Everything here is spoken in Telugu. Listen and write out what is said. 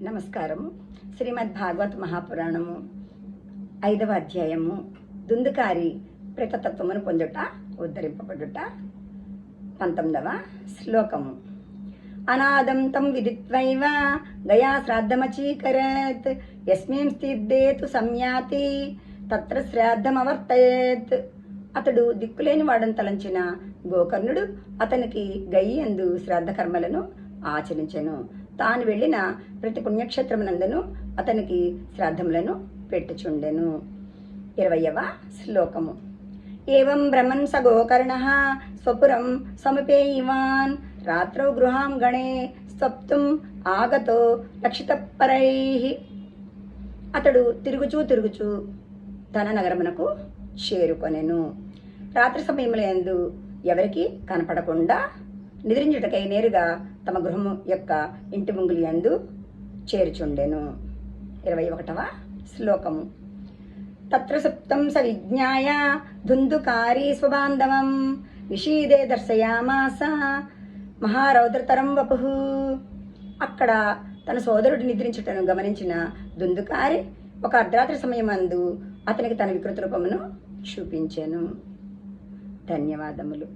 నమస్కారము. శ్రీమద్ భాగవత మహాపురాణము 5వ అధ్యాయము దుందుకారి ప్రేతతత్వమును పొందుట ఉద్ధరింపబడుట 19వ శ్లోకము. అనాదం తం విదిత్వైవ గయా శ్రాద్ధమచీకరత్ యస్మిన్ తీర్థేతు సంయాతి తత్ర శ్రాద్ధమవర్తయేత్. అతడు దిక్కులేని వాడని తలంచిన గోకర్ణుడు అతనికి గయ్యందు శ్రాద్ధ కర్మలను ఆచరించెను. తాను వెళ్ళిన ప్రతి పుణ్యక్షేత్రమునందును అతనికి శ్రాద్ధములను పెట్టుచుండెను. 20వ శ్లోకము. ఏవం బ్రహ్మన్ స గోకర్ణః స్వపురం సముపేయివాన్ రాత్రౌ గృహాం గణే స్వప్తుం ఆగతో రక్షితపరైః. అతడు తిరుగుచూ తన నగరమునకు చేరుకొనెను. రాత్రి సమయముల యందు ఎవరికి కనపడకుండా నిద్రించుటకై నేరుగా తమ గృహము యొక్క ఇంటి ముంగులి యందు చేరుచుండెను. 21వ శ్లోకము. తత్ర సుప్తం స విజ్ఞాయ ధుందుకారీ స్వబాంధవం నిషీదే దర్శయామాస మహారౌద్రతరం వపుః. అక్కడ తన సోదరుడు నిద్రించుటను గమనించిన దుందుకారి ఒక అర్ధరాత్రి సమయమందు అతనికి తన వికృత రూపమును చూపించెను. ధన్యవాదములు.